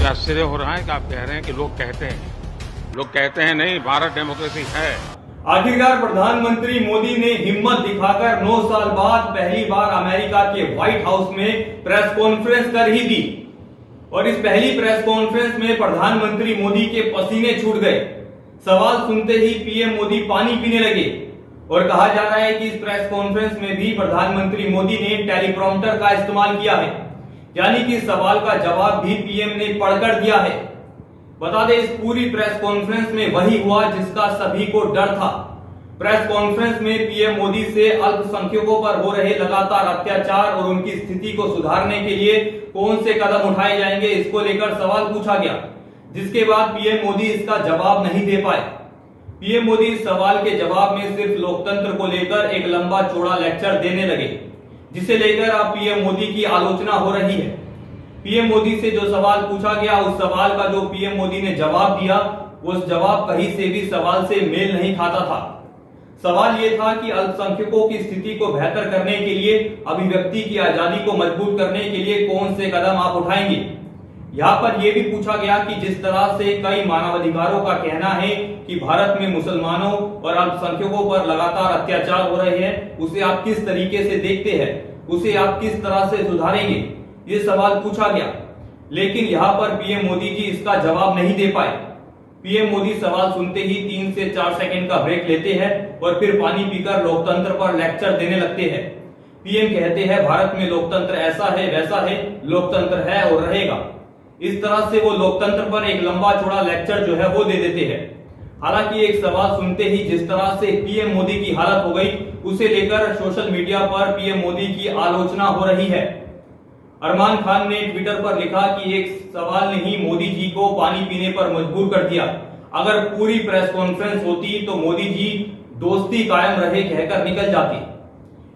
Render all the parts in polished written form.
मुझे आश्चर्य हो रहा है कि आप कह रहे हैं कि लोग कहते हैं नहीं, भारत डेमोक्रेसी है। आखिरकार प्रधानमंत्री मोदी ने हिम्मत दिखाकर 9 साल बाद पहली बार अमेरिका के व्हाइट हाउस में प्रेस कॉन्फ्रेंस कर ही दी। और इस पहली प्रेस कॉन्फ्रेंस में प्रधानमंत्री मोदी के पसीने छूट गए। सवाल सुनते ही पीएम मोदी पानी पीने लगे। और कहा जा रहा है कि इस प्रेस कॉन्फ्रेंस में भी प्रधानमंत्री मोदी ने टेलीप्रॉम्प्टर का इस्तेमाल किया है, यानी कि सवाल का जवाब भी पीएम ने पढ़कर दिया है। बता दें, इस पूरी प्रेस कॉन्फ्रेंस में वही हुआ जिसका सभी को डर था। प्रेस कॉन्फ्रेंस में पीएम मोदी से अल्पसंख्यकों पर हो रहे लगातार अत्याचार और उनकी स्थिति को सुधारने के लिए कौन से कदम उठाए जाएंगे, इसको लेकर सवाल पूछा गया, जिसके बाद पीएम मोदी इसका जवाब नहीं दे पाए। पीएम मोदी इस सवाल के जवाब में सिर्फ लोकतंत्र को लेकर एक लंबा चौड़ा लेक्चर देने लगे, जिसे लेकर अब पीएम मोदी की आलोचना हो रही है। पीएम मोदी से जो सवाल पूछा गया, उस सवाल का जो पीएम मोदी ने जवाब दिया, उस जवाब कहीं से भी सवाल से मेल नहीं खाता था। सवाल ये था कि अल्पसंख्यकों की स्थिति को बेहतर करने के लिए, अभिव्यक्ति की आजादी को मजबूत करने के लिए कौन से कदम आप उठाएंगे। यहाँ पर यह भी पूछा गया कि जिस तरह से कई मानवाधिकारों का कहना है कि भारत में मुसलमानों और अल्पसंख्यकों पर लगातार अत्याचार हो रहे हैं, उसे आप किस तरीके से देखते हैं, उसे आप किस तरह से सुधारेंगे, ये सवाल पूछा गया। लेकिन यहाँ पर पीएम मोदी जी इसका जवाब नहीं दे पाए। पीएम मोदी सवाल सुनते ही 3 से 4 सेकंड का ब्रेक लेते हैं और फिर पानी पीकर लोकतंत्र पर लेक्चर देने लगते हैं। पीएम कहते हैं भारत में लोकतंत्र ऐसा है वैसा है, लोकतंत्र है और रहेगा। इस तरह से वो लोकतंत्र पर एक लंबा चौड़ा लेक्चर जो है वो दे देते हैं। हालांकि एक सवाल सुनते ही जिस तरह से पीएम मोदी की हालत हो गई, उसे लेकर सोशल मीडिया पर पीएम मोदी की आलोचना हो रही है। अरमान खान ने ट्विटर पर लिखा कि एक सवाल ने ही मोदी जी को पानी पीने पर मजबूर कर दिया। अगर पूरी प्रेस कॉन्फ्रेंस होती तो मोदी जी दोस्ती कायम रहे कहकर निकल जाते।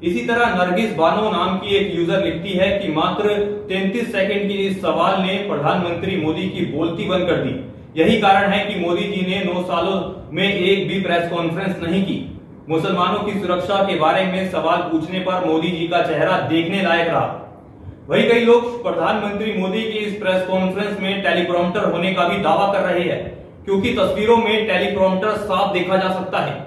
इसी तरह नरगिस बानो नाम की एक यूजर लिखती है कि मात्र 33 सेकंड की इस सवाल ने प्रधानमंत्री मोदी की बोलती बंद कर दी। यही कारण है कि मोदी जी ने 9 सालों में एक भी प्रेस कॉन्फ्रेंस नहीं की। मुसलमानों की सुरक्षा के बारे में सवाल पूछने पर मोदी जी का चेहरा देखने लायक रहा। वही कई लोग प्रधानमंत्री मोदी की इस प्रेस कॉन्फ्रेंस में टेलीप्रॉम्प्टर होने का भी दावा कर रहे हैं, क्योंकि तस्वीरों में टेलीप्रॉम्प्टर साफ देखा जा सकता है।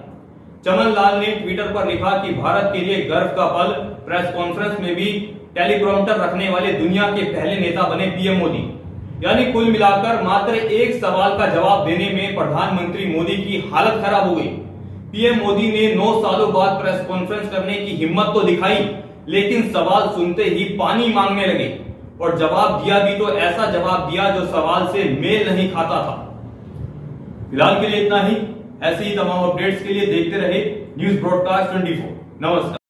चमन लाल ने ट्विटर पर लिखा कि भारत के लिए गर्व का पल, प्रेस कॉन्फ्रेंस में भी टेलीप्रॉम्प्टर रखने वाले दुनिया के पहले नेता बने पीएम मोदी। यानी कुल मिलाकर मात्र एक सवाल का जवाब देने में प्रधानमंत्री मोदी की हालत खराब हो गई। पीएम मोदी ने 9 सालों बाद प्रेस कॉन्फ्रेंस करने की हिम्मत तो दिखाई, लेकिन सवाल सुनते ही पानी मांगने लगे। और जवाब दिया भी तो ऐसा जवाब दिया जो सवाल से मेल नहीं खाता था। फिलहाल के लिए इतना ही। ऐसे ही तमाम अपडेट्स के लिए देखते रहे न्यूज ब्रॉडकास्ट 24। नमस्कार।